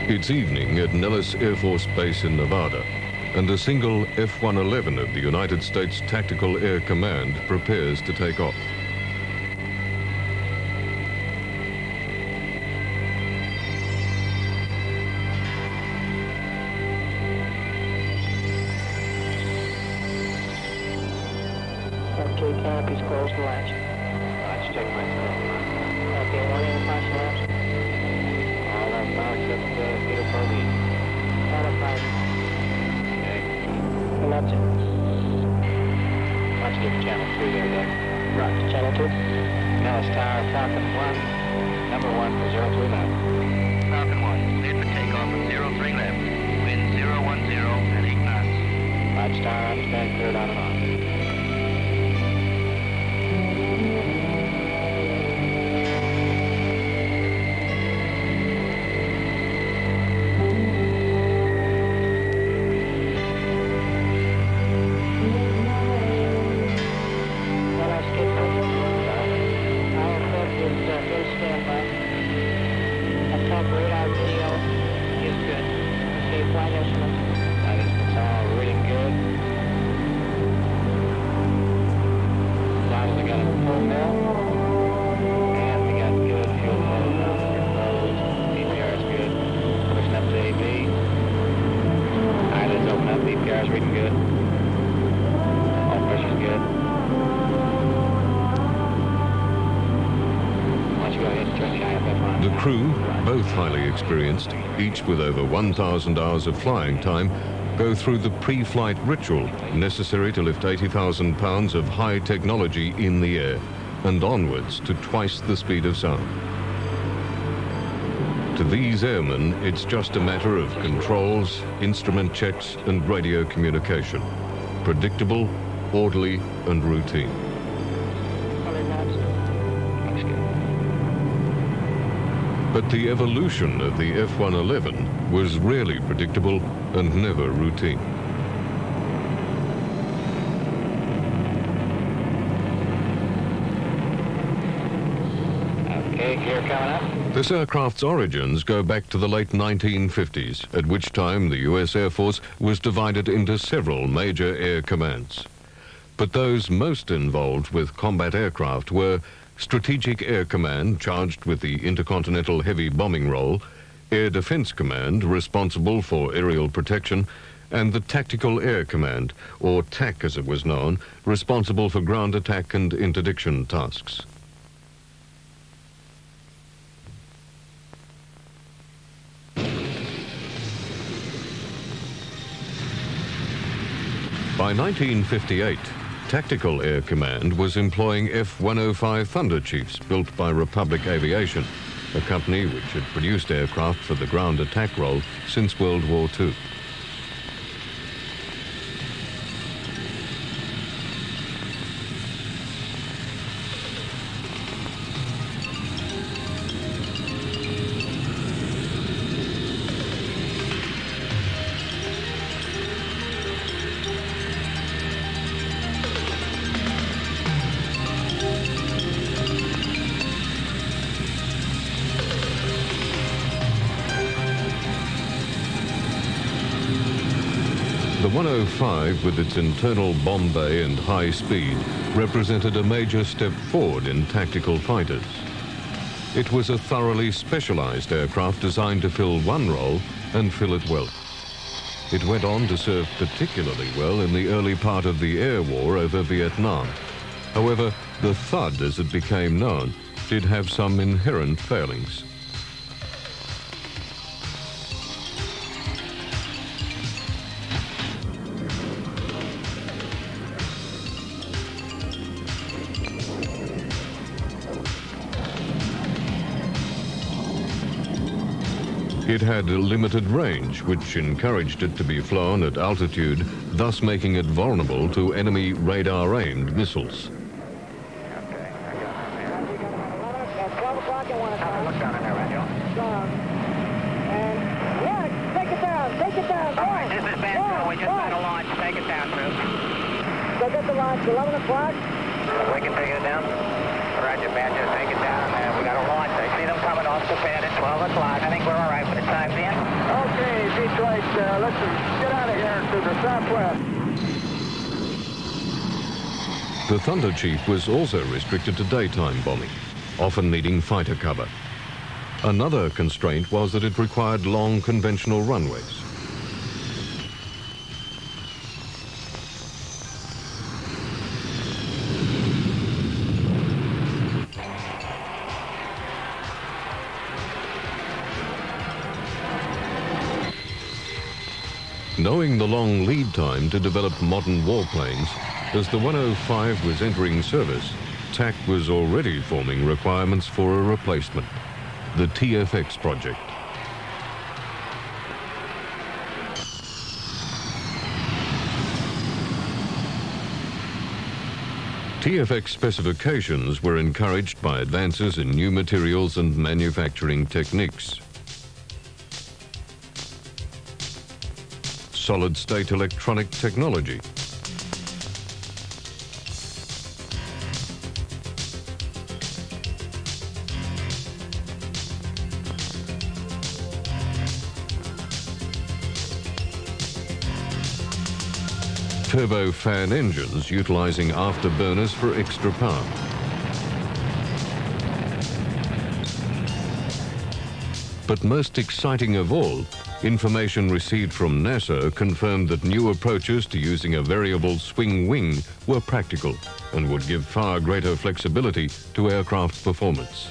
It's evening at Nellis Air Force Base in Nevada, and a single F-111 of the United States Tactical Air Command prepares to take off. Okay, canopy's closed and latch. Latch check my score. Okay, one in flash latch. All that now except Peter Cody. Autopilot. Okay. And that's it. Let's get channel 3 there, Doug. Right. Channel 2. Nellis Tower, Falcon 1, number 1 for 03 left. Falcon 1, cleared for takeoff at 03 left. Wind 010 at 8 knots. Latch Tower, understand, cleared on and on. The crew, both highly experienced, each with over 1,000 hours of flying time, go through the pre-flight ritual necessary to lift 80,000 pounds of high technology in the air and onwards to twice the speed of sound. To these airmen, it's just a matter of controls, instrument checks, and radio communication. Predictable, orderly, and routine. But the evolution of the F-111 was rarely predictable and never routine. Okay, gear coming up. This aircraft's origins go back to the late 1950s, at which time the US Air Force was divided into several major air commands. But those most involved with combat aircraft were Strategic Air Command, charged with the intercontinental heavy bombing role, Air Defense Command, responsible for aerial protection, and the Tactical Air Command, or TAC as it was known, responsible for ground attack and interdiction tasks. By 1958, Tactical Air Command was employing F-105 Thunder Chiefs built by Republic Aviation, a company which had produced aircraft for the ground attack role since World War II. The 105, with its internal bomb bay and high speed, represented a major step forward in tactical fighters. It was a thoroughly specialized aircraft designed to fill one role and fill it well. It went on to serve particularly well in the early part of the air war over Vietnam. However, the THUD, as it became known, did have some inherent failings. It had a limited range, which encouraged it to be flown at altitude, thus making it vulnerable to enemy radar-aimed missiles. Okay, I got it there. At 12 o'clock, I want to come. Look down in there, Radio. And, yeah, take it down, boy. This is Ben. We just had a launch. Take it down, Bruce. Go get the launch, 11 o'clock. We can take it down. Roger, Ben, just take it down. We got a launch. I see them coming on. off the pad at 12 o'clock. I think we're all right for the time being. Okay, Detroit, let's get out of here to the southwest. The Thunder Chief was also restricted to daytime bombing, often needing fighter cover. Another constraint was that it required long conventional runways. Knowing the long lead time to develop modern warplanes, as the 105 was entering service, TAC was already forming requirements for a replacement, the TFX project. TFX specifications were encouraged by advances in new materials and manufacturing techniques. Solid-state electronic technology, turbofan engines utilizing afterburners for extra power. But most exciting of all, information received from NASA confirmed that new approaches to using a variable swing wing were practical and would give far greater flexibility to aircraft performance.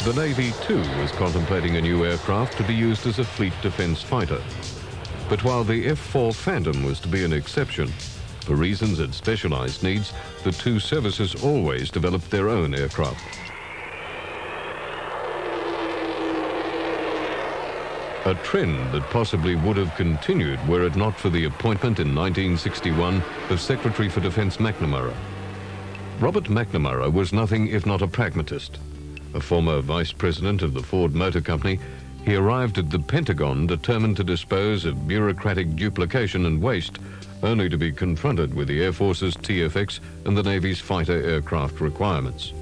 The Navy, too, was contemplating a new aircraft to be used as a fleet defense fighter. But while the F-4 Phantom was to be an exception, for reasons and specialized needs, the two services always developed their own aircraft. A trend that possibly would have continued were it not for the appointment in 1961 of Secretary for Defense McNamara. Robert McNamara was nothing if not a pragmatist. A former vice president of the Ford Motor Company, he arrived at the Pentagon determined to dispose of bureaucratic duplication and waste, only to be confronted with the Air Force's TFX and the Navy's fighter aircraft requirements.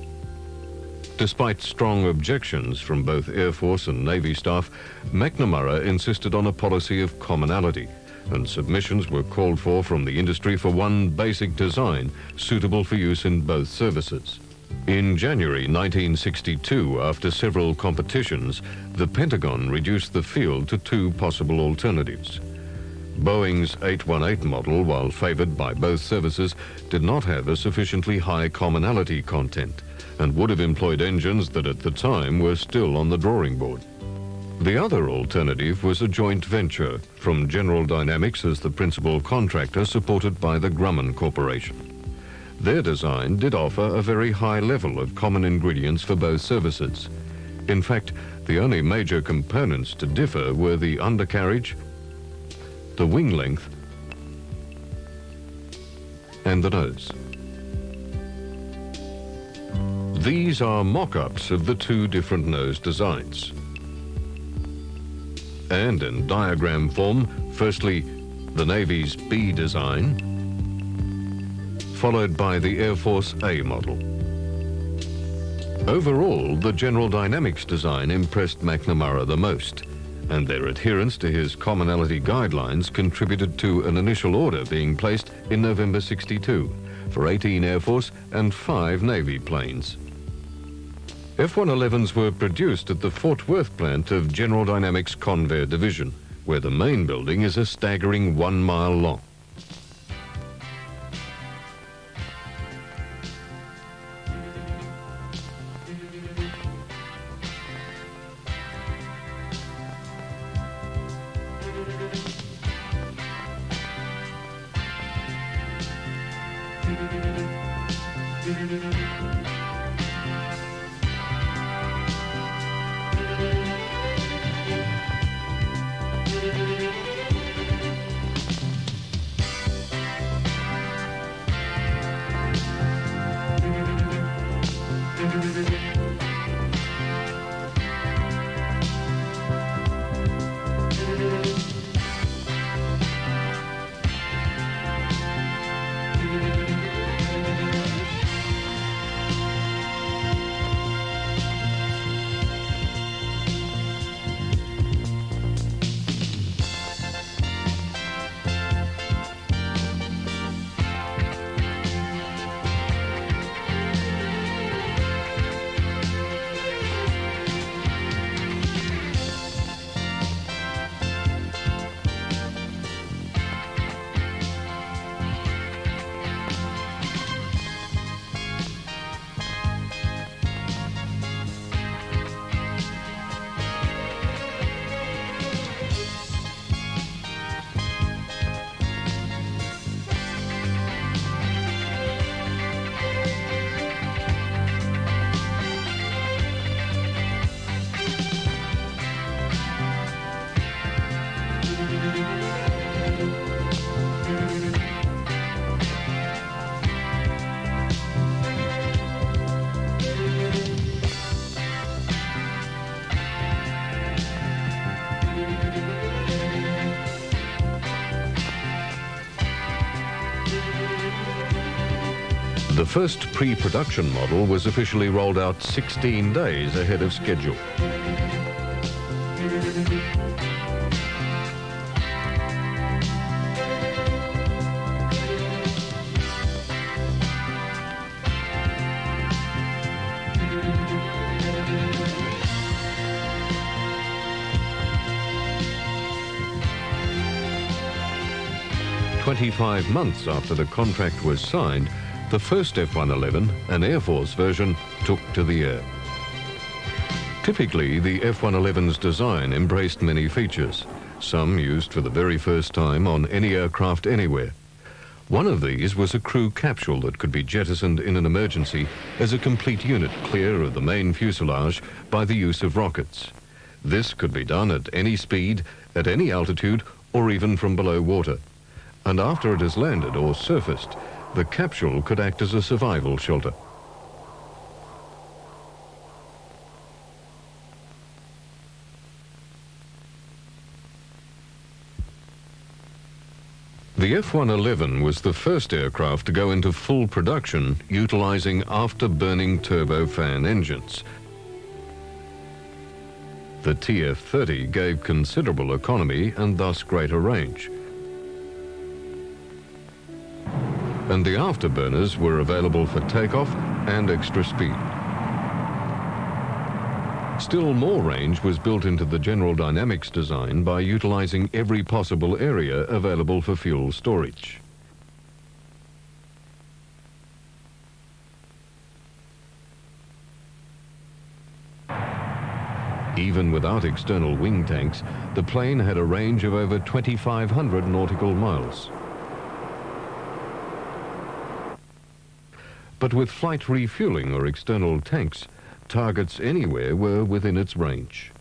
Despite strong objections from both Air Force and Navy staff, McNamara insisted on a policy of commonality, and submissions were called for from the industry for one basic design suitable for use in both services. In January 1962, after several competitions, the Pentagon reduced the field to two possible alternatives. Boeing's 818 model, while favored by both services, did not have a sufficiently high commonality content and would have employed engines that at the time were still on the drawing board. The other alternative was a joint venture from General Dynamics as the principal contractor, supported by the Grumman Corporation. Their design did offer a very high level of common ingredients for both services. In fact, the only major components to differ were the undercarriage, the wing length, and the nose. These are mock-ups of the two different nose designs. And in diagram form, firstly, the Navy's B design, followed by the Air Force A model. Overall, the General Dynamics design impressed McNamara the most, and their adherence to his commonality guidelines contributed to an initial order being placed in November '62 for 18 Air Force and 5 Navy planes. F-111s were produced at the Fort Worth plant of General Dynamics Convair Division, where the main building is a staggering 1 mile long. The first pre-production model was officially rolled out 16 days ahead of schedule. "25 months after the contract was signed, the first F-111, an Air Force version, took to the air. Typically, the F-111's design embraced many features, some used for the very first time on any aircraft anywhere. One of these was a crew capsule that could be jettisoned in an emergency as a complete unit clear of the main fuselage by the use of rockets. This could be done at any speed, at any altitude, or even from below water. And after it has landed or surfaced, the capsule could act as a survival shelter. The F-111 was the first aircraft to go into full production utilizing afterburning turbofan engines. The TF-30 gave considerable economy and thus greater range. And the afterburners were available for takeoff and extra speed. Still more range was built into the General Dynamics design by utilizing every possible area available for fuel storage. Even without external wing tanks, the plane had a range of over 2,500 nautical miles. But with flight refueling or external tanks, targets anywhere were within its range.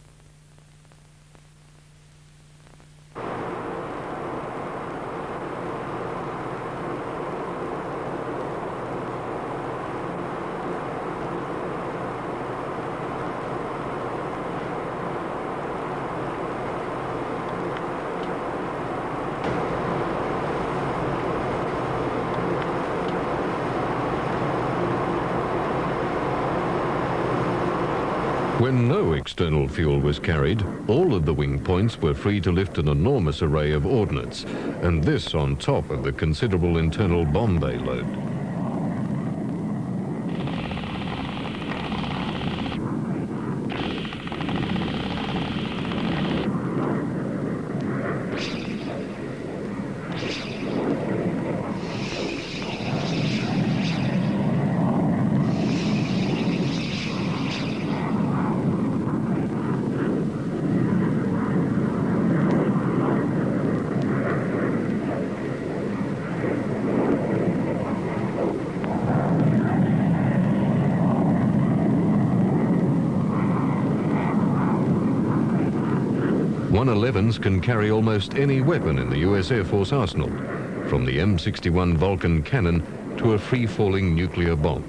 When no external fuel was carried, all of the wing points were free to lift an enormous array of ordnance, and this on top of the considerable internal bomb bay load. F-111s can carry almost any weapon in the US Air Force arsenal, from the M61 Vulcan cannon to a free-falling nuclear bomb.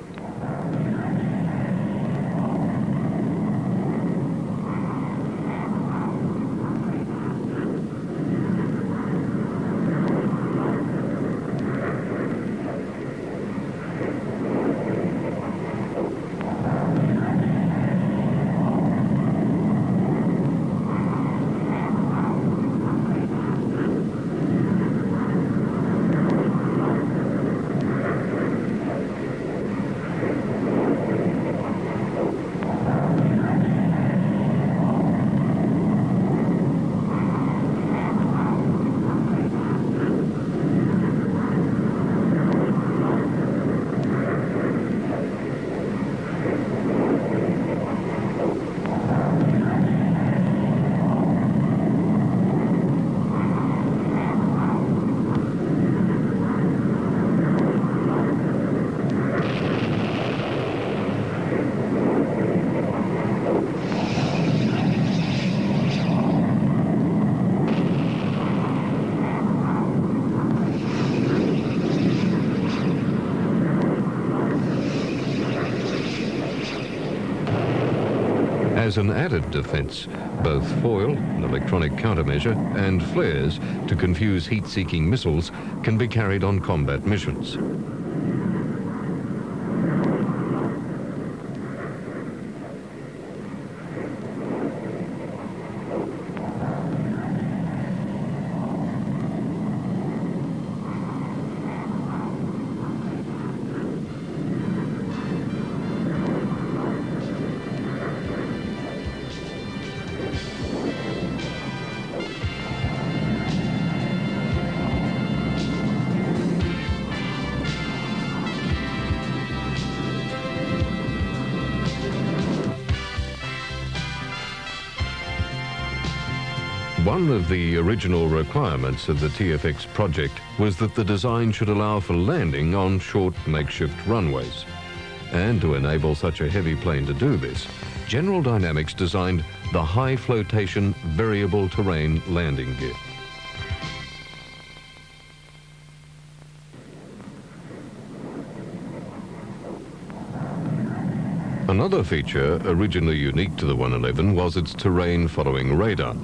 As an added defense, both foil, an electronic countermeasure, and flares to confuse heat-seeking missiles can be carried on combat missions. One of the original requirements of the TFX project was that the design should allow for landing on short makeshift runways. And to enable such a heavy plane to do this, General Dynamics designed the high flotation variable terrain landing gear. Another feature originally unique to the 111 was its terrain following radar.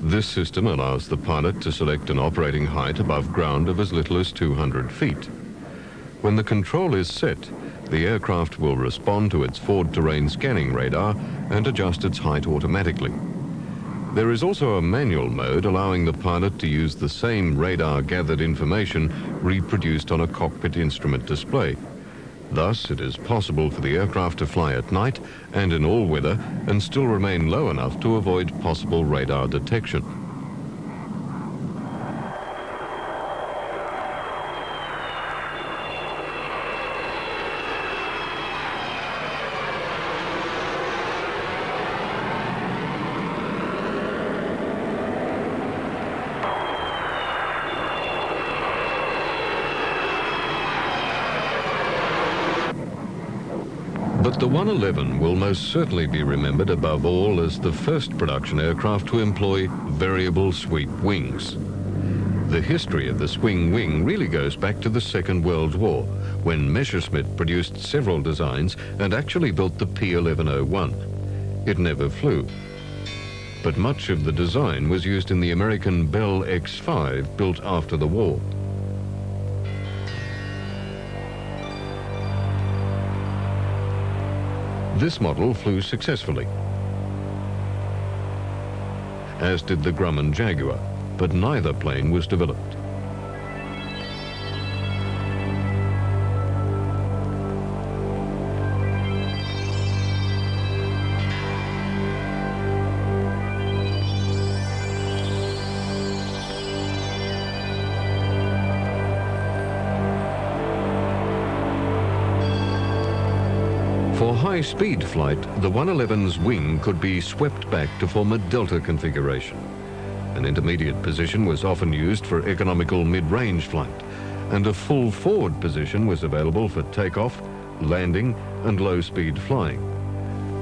This system allows the pilot to select an operating height above ground of as little as 200 feet. When the control is set, the aircraft will respond to its forward terrain scanning radar and adjust its height automatically. There is also a manual mode allowing the pilot to use the same radar-gathered information reproduced on a cockpit instrument display. Thus, it is possible for the aircraft to fly at night and in all weather and still remain low enough to avoid possible radar detection. But the 111 will most certainly be remembered above all as the first production aircraft to employ variable sweep wings. The history of the swing wing really goes back to the Second World War, when Messerschmitt produced several designs and actually built the P1101. It never flew, but much of the design was used in the American Bell X-5 built after the war. This model flew successfully, as did the Grumman Jaguar, but neither plane was developed. For high-speed flight, the 111's wing could be swept back to form a delta configuration. An intermediate position was often used for economical mid-range flight, and a full forward position was available for takeoff, landing, and low-speed flying.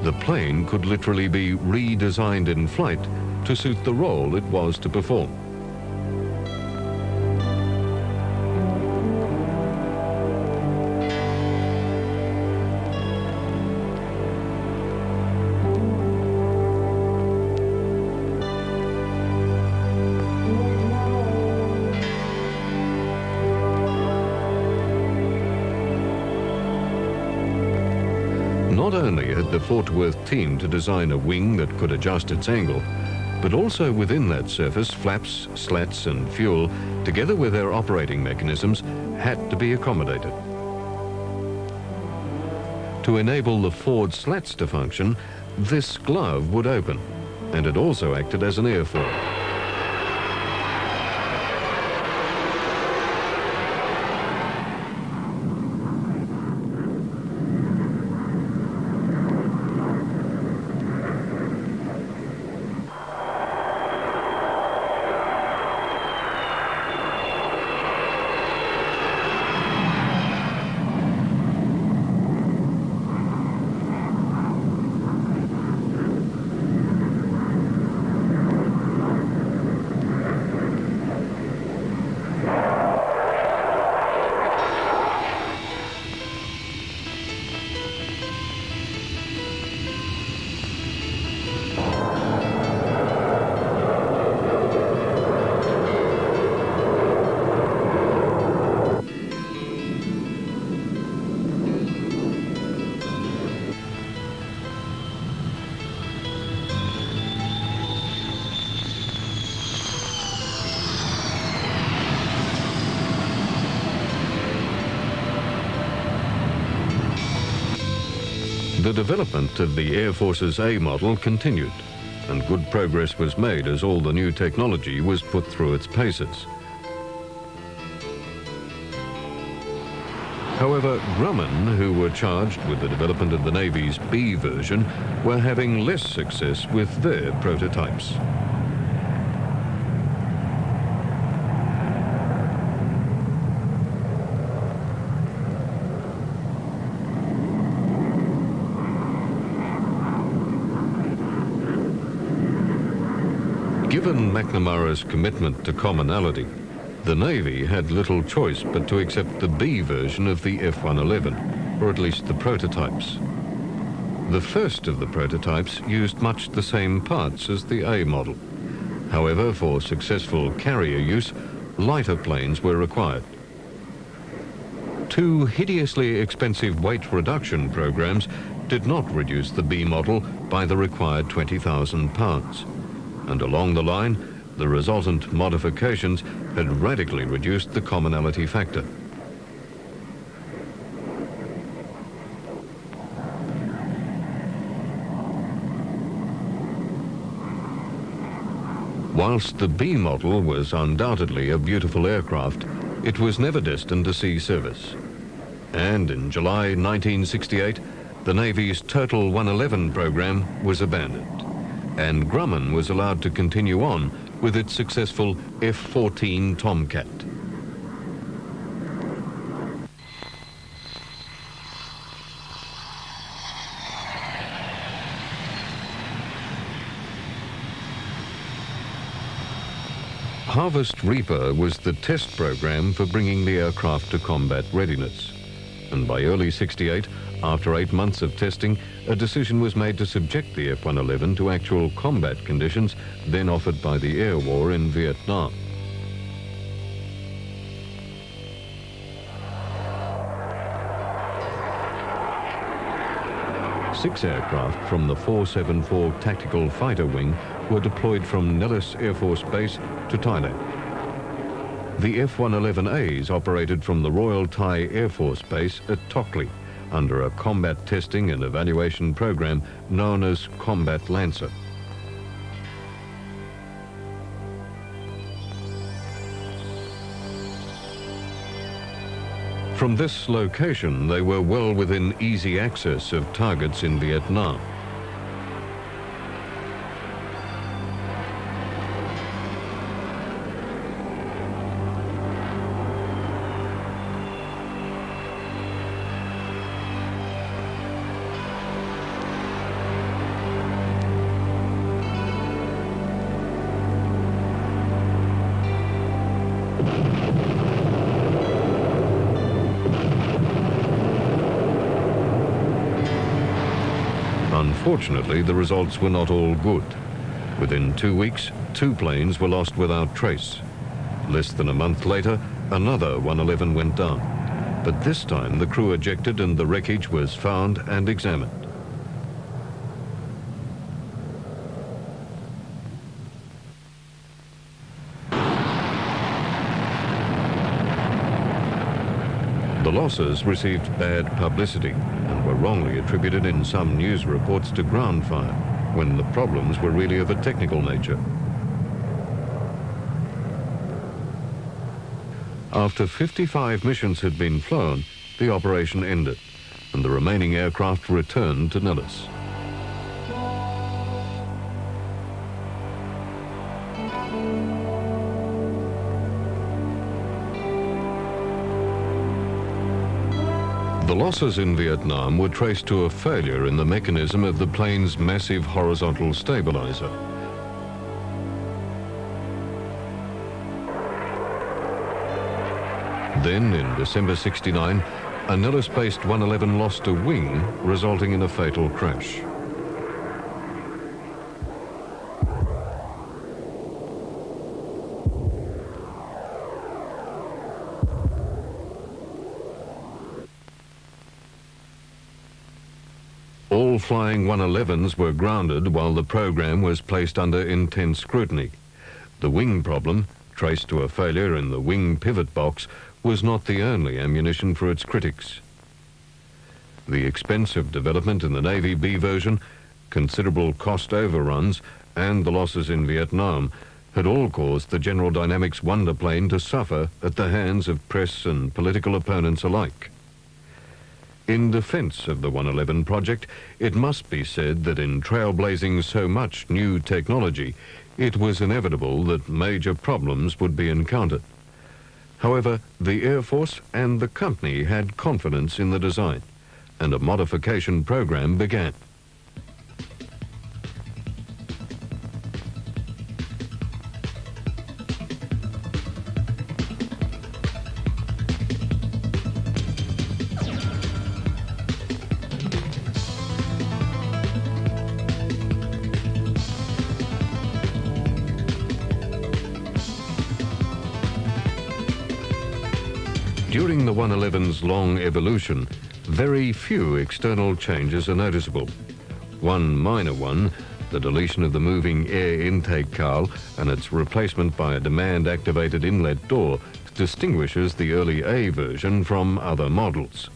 The plane could literally be redesigned in flight to suit the role it was to perform. Not only had the Fort Worth team to design a wing that could adjust its angle, but also within that surface, flaps, slats and fuel, together with their operating mechanisms, had to be accommodated. To enable the forward slats to function, this glove would open, and it also acted as an airfoil. The development of the Air Force's A model continued, and good progress was made as all the new technology was put through its paces. However, Grumman, who were charged with the development of the Navy's B version, were having less success with their prototypes. Given McNamara's commitment to commonality, the Navy had little choice but to accept the B version of the F-111, or at least the prototypes. The first of the prototypes used much the same parts as the A model. However, for successful carrier use, lighter planes were required. Two hideously expensive weight reduction programs did not reduce the B model by the required 20,000 pounds. And along the line, the resultant modifications had radically reduced the commonality factor. Whilst the B model was undoubtedly a beautiful aircraft, it was never destined to see service. And in July 1968, the Navy's Total 111 program was abandoned, and Grumman was allowed to continue on with its successful F-14 Tomcat. Harvest Reaper was the test program for bringing the aircraft to combat readiness. And by early '68, after 8 months of testing, a decision was made to subject the F-111 to actual combat conditions then offered by the air war in Vietnam. Six aircraft from the 474 Tactical Fighter Wing were deployed from Nellis Air Force Base to Thailand. The F-111As operated from the Royal Thai Air Force Base at Tockley under a combat testing and evaluation program known as Combat Lancer. From this location, they were well within easy access of targets in Vietnam. Unfortunately, the results were not all good. Within 2 weeks, 2 planes were lost without trace. Less than a month later, another 111 went down. But this time, the crew ejected and the wreckage was found and examined. The losses received bad publicity and were wrongly attributed in some news reports to ground fire, when the problems were really of a technical nature. After 55 missions had been flown, the operation ended, and the remaining aircraft returned to Nellis. The losses in Vietnam were traced to a failure in the mechanism of the plane's massive horizontal stabilizer. Then, in December '69, a Nellis-based 111 lost a wing, resulting in a fatal crash. All flying 111s were grounded while the program was placed under intense scrutiny. The wing problem, traced to a failure in the wing pivot box, was not the only ammunition for its critics. The expense of development in the Navy B version, considerable cost overruns, and the losses in Vietnam had all caused the General Dynamics Wonder plane to suffer at the hands of press and political opponents alike. In defense of the 111 project, it must be said that in trailblazing so much new technology, it was inevitable that major problems would be encountered. However, the Air Force and the company had confidence in the design, and a modification program began. During the 111's long evolution, very few external changes are noticeable. One minor one, the deletion of the moving air intake cowl and its replacement by a demand-activated inlet door, distinguishes the early A version from other models.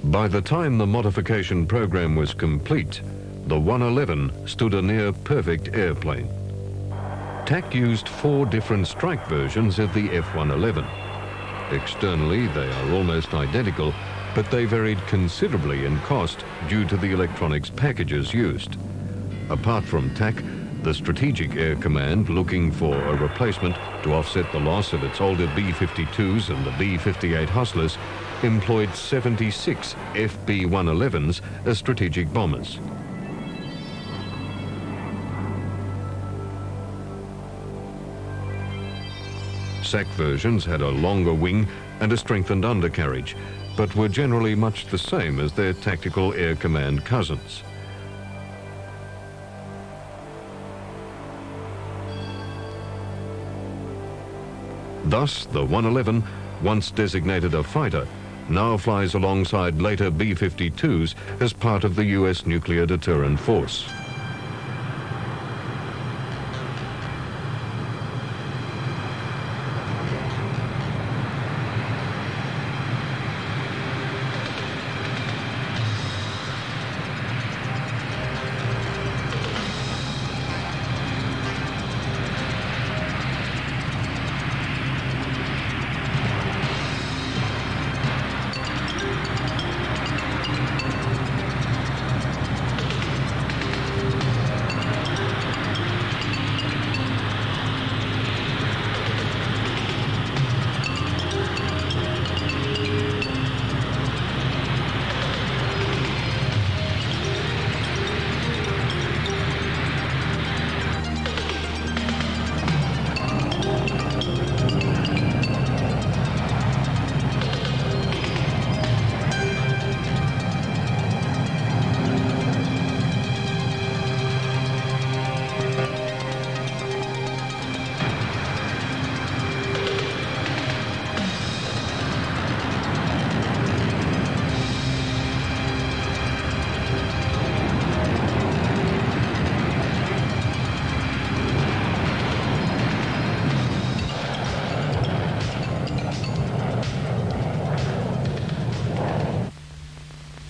By the time the modification program was complete, the 111 stood a near-perfect airplane. TAC used 4 different strike versions of the F-111. Externally, they are almost identical, but they varied considerably in cost due to the electronics packages used. Apart from TAC, the Strategic Air Command, looking for a replacement to offset the loss of its older B-52s and the B-58 Hustlers, employed 76 FB-111s as strategic bombers. SAC versions had a longer wing and a strengthened undercarriage, but were generally much the same as their Tactical Air Command cousins. Thus, the 111, once designated a fighter, now flies alongside later B-52s as part of the US nuclear deterrent force.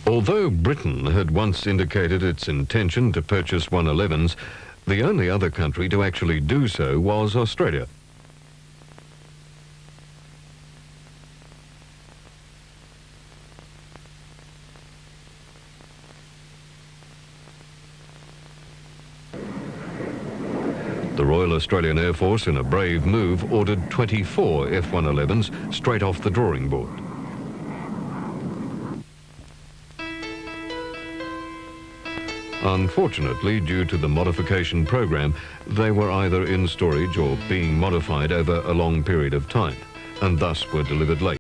Although Britain had once indicated its intention to purchase 111s, the only other country to actually do so was Australia. The Royal Australian Air Force, in a brave move, ordered 24 F-111s straight off the drawing board. Unfortunately, due to the modification program, they were either in storage or being modified over a long period of time, and thus were delivered late.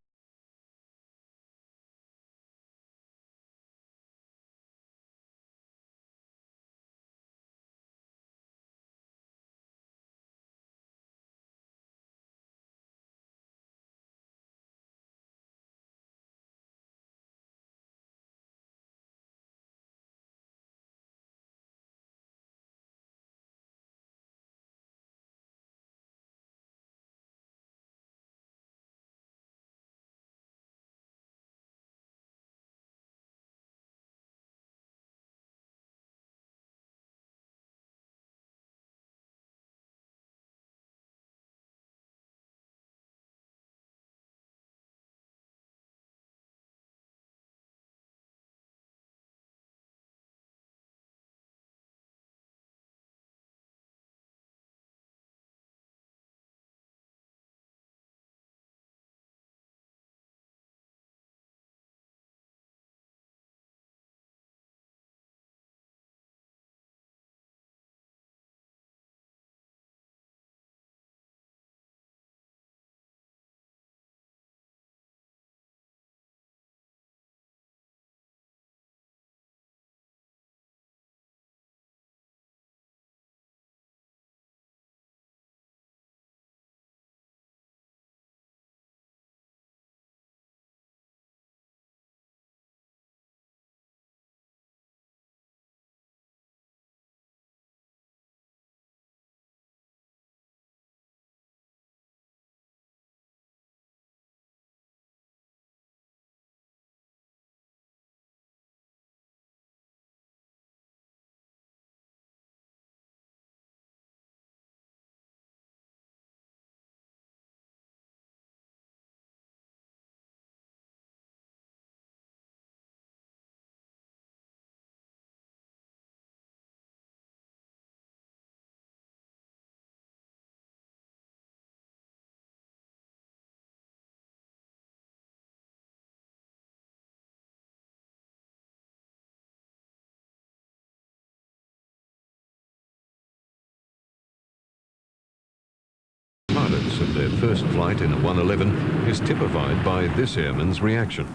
pilots of their first flight in a 111 is typified by this airman's reaction.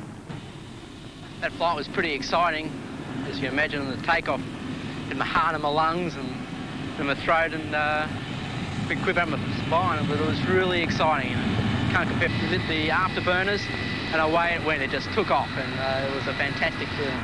That flight was pretty exciting, as you imagine, the takeoff in my heart and my lungs and in my throat and big quiver up my spine, but it was really exciting. Can't compare. We lit the afterburners and away it went. It just took off, and it was a fantastic feeling.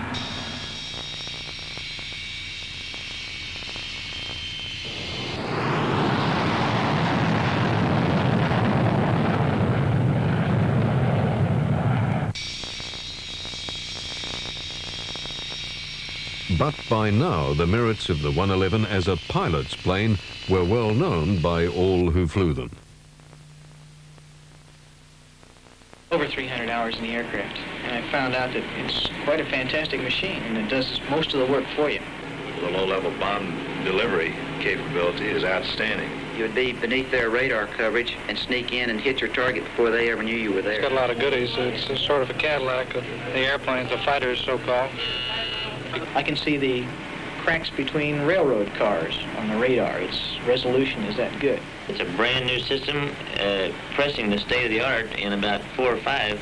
But by now, the merits of the 111 as a pilot's plane were well known by all who flew them. Over 300 hours in the aircraft, and I found out that it's quite a fantastic machine, and it does most of the work for you. The low-level bomb delivery capability is outstanding. You would be beneath their radar coverage and sneak in and hit your target before they ever knew you were It's there. got a lot of goodies. It's a sort of a Cadillac of the airplanes, the fighters, so-called. I can see the cracks between railroad cars on the radar. Its resolution is that good. It's a brand new system, pressing the state of the art in about 4 or 5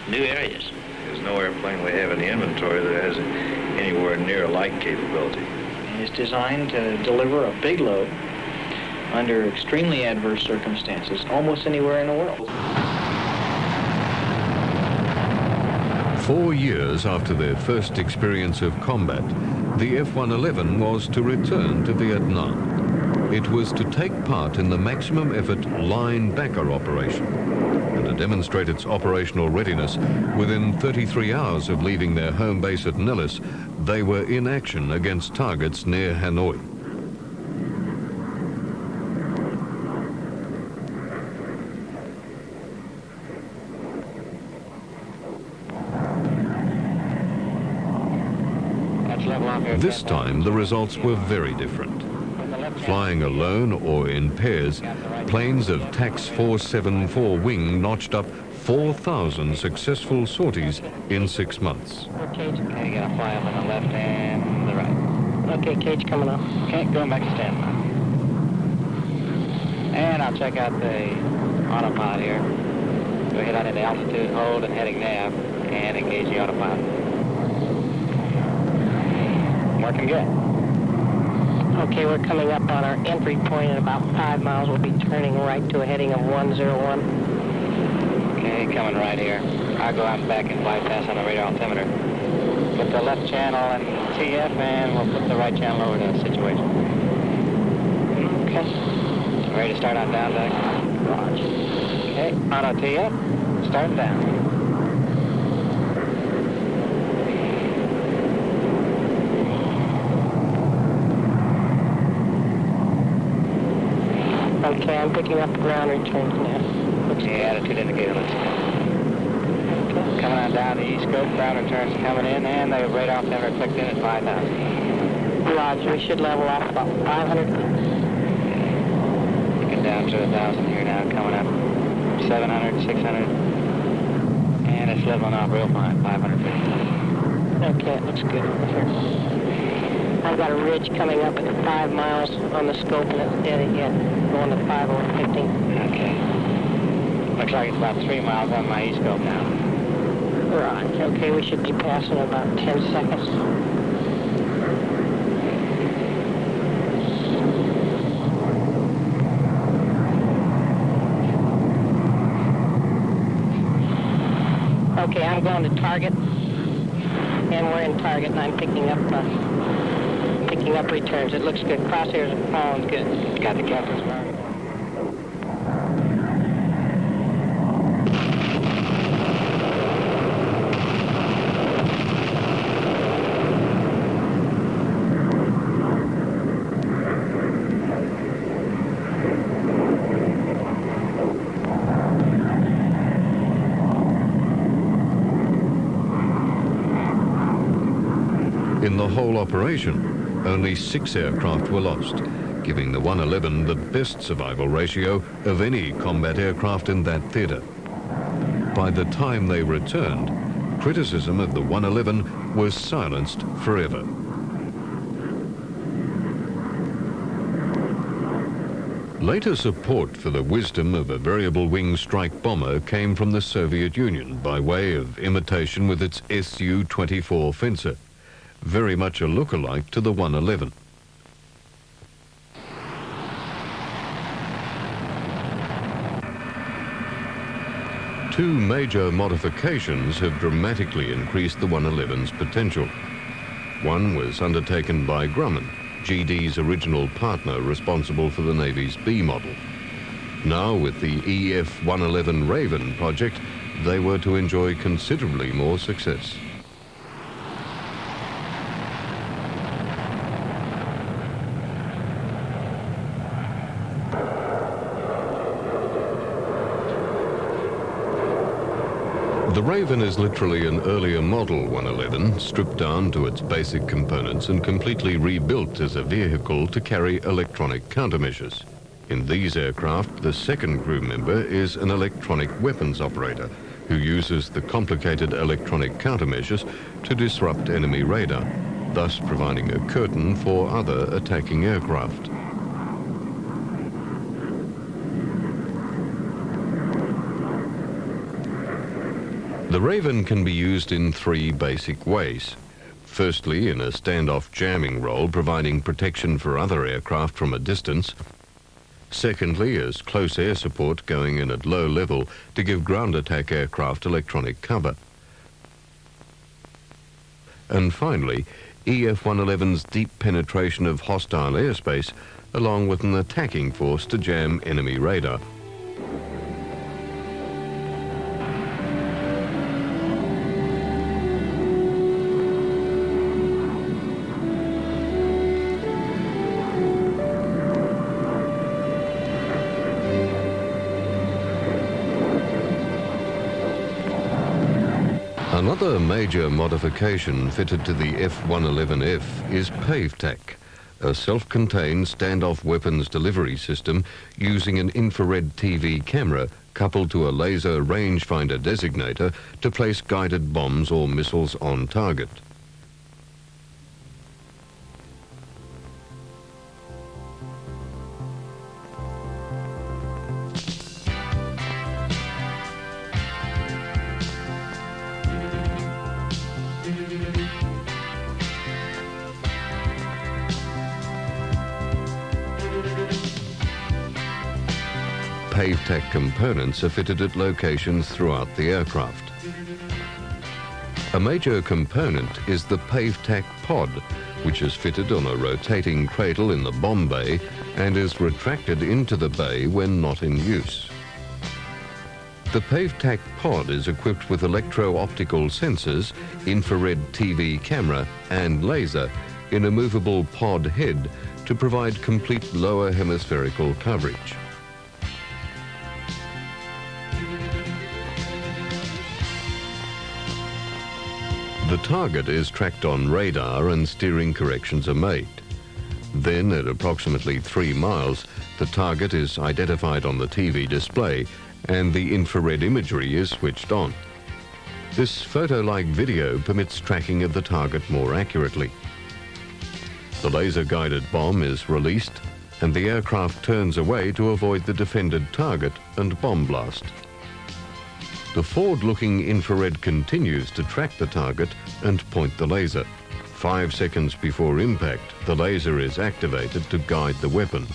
new areas. There's no airplane we have in the inventory that has anywhere near like capability. And it's designed to deliver a big load under extremely adverse circumstances almost anywhere in the world. 4 years after their first experience of combat, the F-111 was to return to Vietnam. It was to take part in the maximum effort line-backer operation and to demonstrate its operational readiness. Within 33 hours of leaving their home base at Nellis, they were in action against targets near Hanoi. This time, the results were very different. Flying alone or in pairs, planes of TAX 474 wing notched up 4,000 successful sorties in 6 months. Okay, you gotta fly up on the left and the right. Okay, cage coming up. Okay, going back to standby. And I'll check out the autopilot here. Go ahead on into altitude, hold, and heading nav, and engage the autopilot. Working good. Okay, we're coming up on our entry point at about 5 miles. We'll be turning right to a heading of 101. Okay, coming right here. I'll go out and back and bypass on the radar altimeter. Put the left channel and TF, and we'll put the right channel over to the situation. Okay. Ready to start on down deck? Roger. Okay, auto TF, starting down. Okay, I'm picking up the ground returns now. Okay, attitude indicator, let's go. Okay. Coming on down the east coast, ground returns coming in, and the radar altimeter clicked in at 5,000. Roger, we should level off about 500. Looking down to 1,000 here now, coming up 700, 600, and it's leveling off real fine, 550. Okay, it looks good over here. I've got a ridge coming up at 5 miles on the scope, and it's dead ahead, going to 5 over 15. Okay. Looks like it's about 3 miles on my east scope now. Right, okay, we should be passing in about 10 seconds. Okay, I'm going to target, and we're in target, and I'm picking up returns. It looks good. Crosshairs are falling good. Got the captain's mark. In the whole operation, only 6 aircraft were lost, giving the 111 the best survival ratio of any combat aircraft in that theater. By the time they returned, criticism of the 111 was silenced forever. Later support for the wisdom of a variable wing strike bomber came from the Soviet Union by way of imitation with its Su-24 Fencer, very much a look-alike to the 111. Two major modifications have dramatically increased the 111's potential. One was undertaken by Grumman, GD's original partner responsible for the Navy's B model. Now, with the EF-111 Raven project, they were to enjoy considerably more success. The Raven is literally an earlier model 111, stripped down to its basic components and completely rebuilt as a vehicle to carry electronic countermeasures. In these aircraft, the second crew member is an electronic weapons operator who uses the complicated electronic countermeasures to disrupt enemy radar, thus providing a curtain for other attacking aircraft. The Raven can be used in three basic ways. Firstly, in a standoff jamming role, providing protection for other aircraft from a distance. Secondly, as close air support going in at low level to give ground attack aircraft electronic cover. And finally, EF-111's deep penetration of hostile airspace, along with an attacking force to jam enemy radar. Another major modification fitted to the F-111F is PaveTac, a self-contained standoff weapons delivery system using an infrared TV camera coupled to a laser rangefinder designator to place guided bombs or missiles on target. PaveTac components are fitted at locations throughout the aircraft. A major component is the PaveTac pod, which is fitted on a rotating cradle in the bomb bay and is retracted into the bay when not in use. The PaveTac pod is equipped with electro-optical sensors, infrared TV camera and laser in a movable pod head to provide complete lower hemispherical coverage. The target is tracked on radar and steering corrections are made. Then, at approximately 3 miles, the target is identified on the TV display and the infrared imagery is switched on. This photo-like video permits tracking of the target more accurately. The laser-guided bomb is released and the aircraft turns away to avoid the defended target and bomb blast. The forward-looking infrared continues to track the target and point the laser. 5 seconds before impact, the laser is activated to guide the weapon.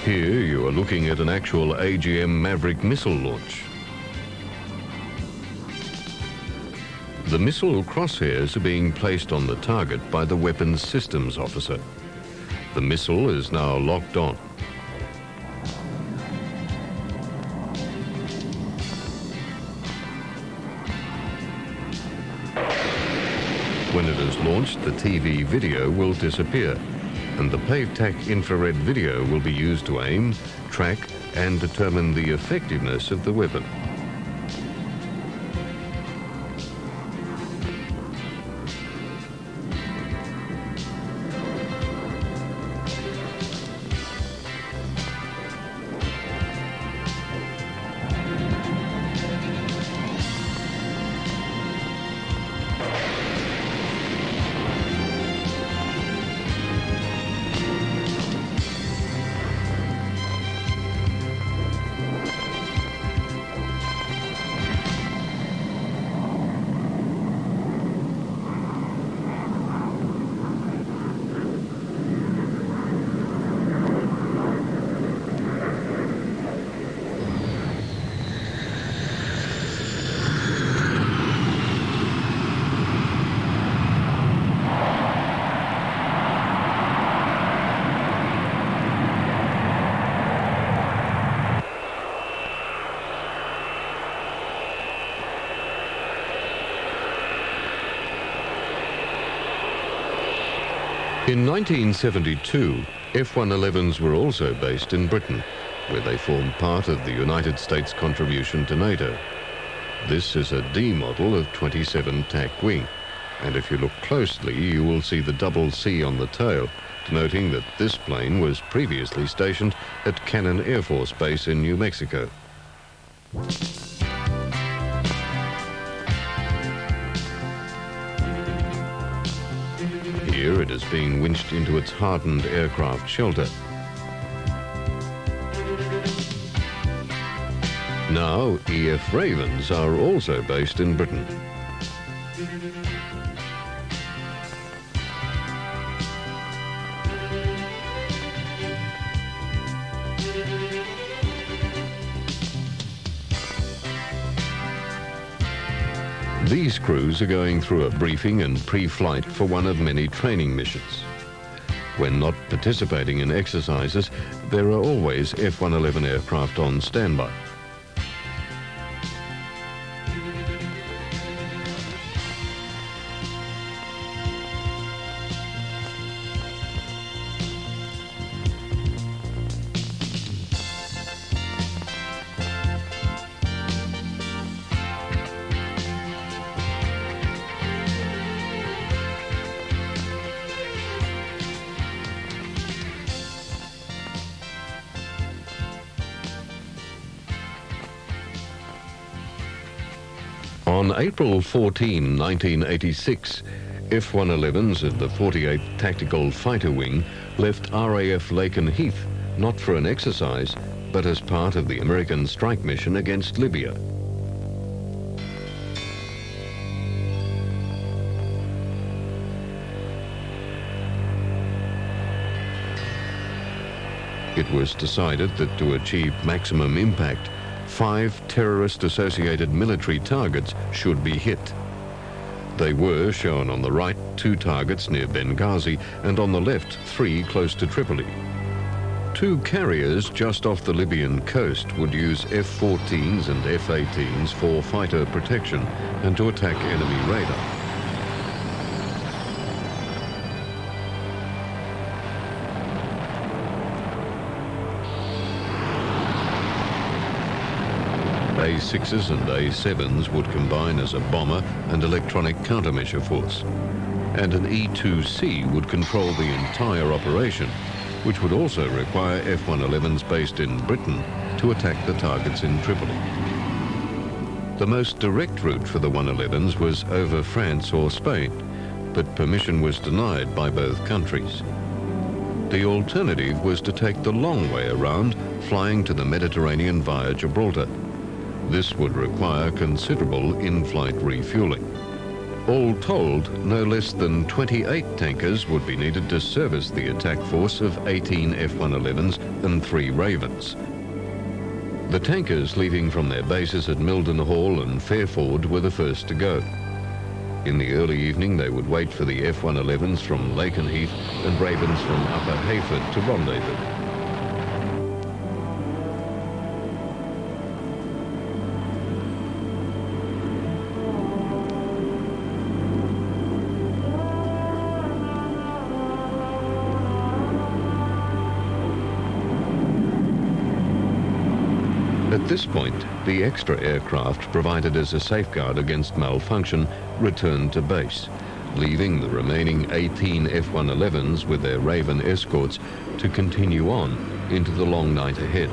Here you are looking at an actual AGM Maverick missile launch. The missile crosshairs are being placed on the target by the weapons systems officer. The missile is now locked on. When it is launched, the TV video will disappear, and the PaveTac infrared video will be used to aim, track, and determine the effectiveness of the weapon. In 1972, F-111s were also based in Britain, where they formed part of the United States contribution to NATO. This is a D model of 27 TAC wing, and if you look closely, you will see the double C on the tail, denoting that this plane was previously stationed at Cannon Air Force Base in New Mexico. Here it is being winched into its hardened aircraft shelter. Now, EF Ravens are also based in Britain. These crews are going through a briefing and pre-flight for one of many training missions. When not participating in exercises, there are always F-111 aircraft on standby. On April 14, 1986, F-111s of the 48th Tactical Fighter Wing left RAF Lakenheath, not for an exercise, but as part of the American strike mission against Libya. It was decided that to achieve maximum impact, 5 terrorist-associated military targets should be hit. They were shown on the right 2 targets near Benghazi and on the left 3 close to Tripoli. 2 carriers just off the Libyan coast would use F-14s and F-18s for fighter protection and to attack enemy radar. A-6s and A-7s would combine as a bomber and electronic countermeasure force, and an E-2C would control the entire operation, which would also require F-111s based in Britain to attack the targets in Tripoli. The most direct route for the 111s was over France or Spain, but permission was denied by both countries. The alternative was to take the long way around, flying to the Mediterranean via Gibraltar. This would require considerable in-flight refueling. All told, no less than 28 tankers would be needed to service the attack force of 18 F-111s and 3 Ravens. The tankers leaving from their bases at Mildenhall and Fairford were the first to go. In the early evening, they would wait for the F-111s from Lakenheath and Ravens from Upper Heyford to rendezvous. At this point, the extra aircraft provided as a safeguard against malfunction returned to base, leaving the remaining 18 F-111s with their Raven escorts to continue on into the long night ahead.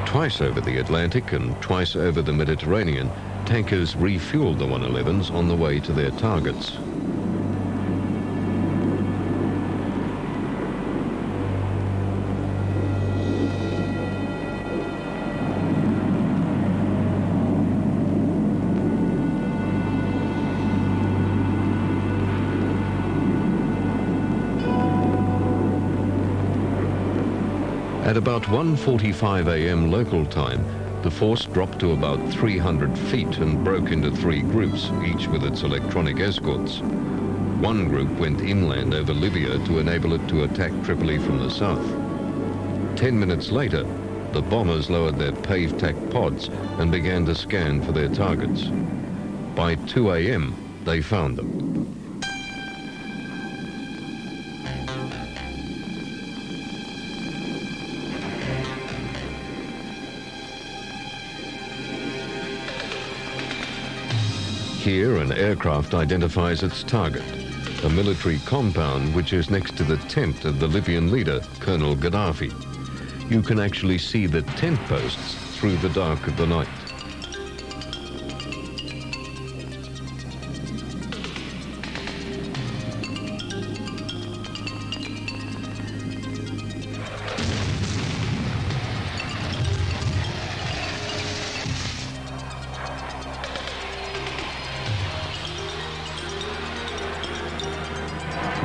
Twice over the Atlantic and twice over the Mediterranean, tankers refueled the 111s on the way to their targets. At about 1:45 a.m. local time, the force dropped to about 300 feet and broke into 3 groups, each with its electronic escorts. One group went inland over Libya to enable it to attack Tripoli from the south. 10 minutes later, the bombers lowered their pave-tack pods and began to scan for their targets. By 2 a.m., they found them. Here, an aircraft identifies its target, a military compound which is next to the tent of the Libyan leader, Colonel Gaddafi. You can actually see the tent posts through the dark of the night.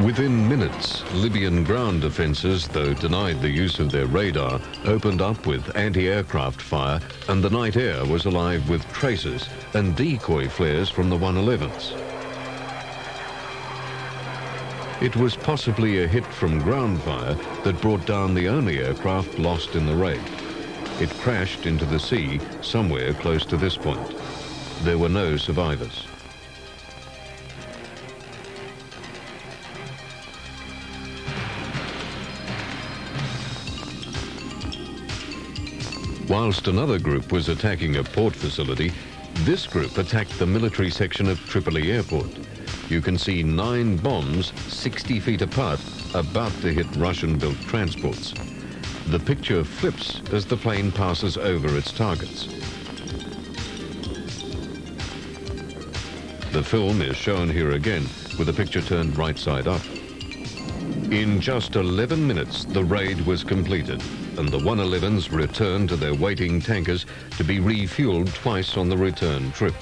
Within minutes, Libyan ground defences, though denied the use of their radar, opened up with anti-aircraft fire, and the night air was alive with tracers and decoy flares from the 111s. It was possibly a hit from ground fire that brought down the only aircraft lost in the raid. It crashed into the sea somewhere close to this point. There were no survivors. Whilst another group was attacking a port facility, this group attacked the military section of Tripoli Airport. You can see 9 bombs 60 feet apart about to hit Russian-built transports. The picture flips as the plane passes over its targets. The film is shown here again with the picture turned right side up. In just 11 minutes, the raid was completed, and the 111s returned to their waiting tankers to be refueled twice on the return trip.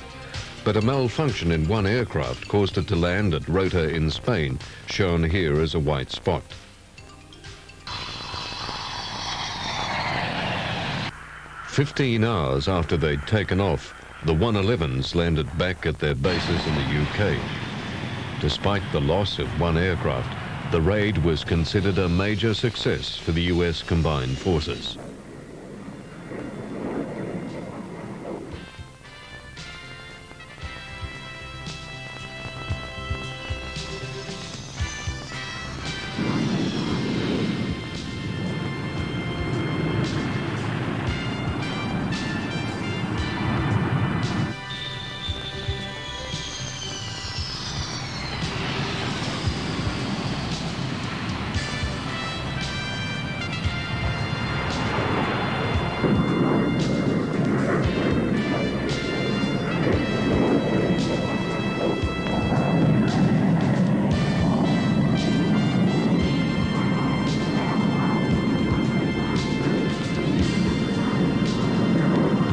But a malfunction in one aircraft caused it to land at Rota in Spain, shown here as a white spot. "15 hours after they'd taken off, the 111s landed back at their bases in the UK. Despite the loss of one aircraft, the raid was considered a major success for the US combined forces.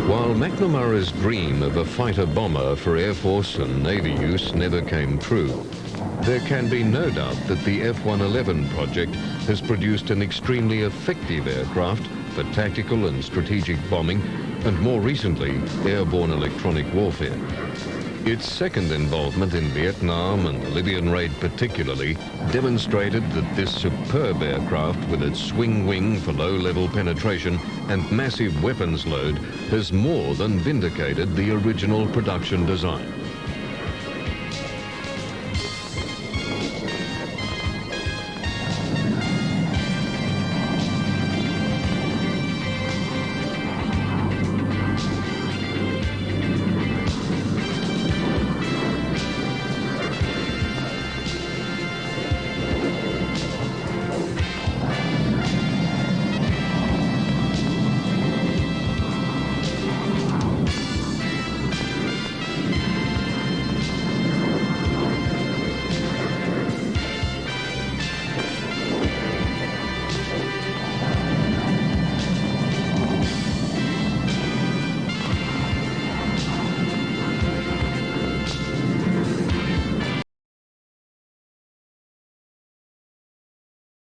While McNamara's dream of a fighter-bomber for Air Force and Navy use never came true, there can be no doubt that the F-111 project has produced an extremely effective aircraft for tactical and strategic bombing, and more recently, airborne electronic warfare. Its second involvement in Vietnam and the Libyan raid particularly demonstrated that this superb aircraft, with its swing wing for low-level penetration and massive weapons load, has more than vindicated the original production design.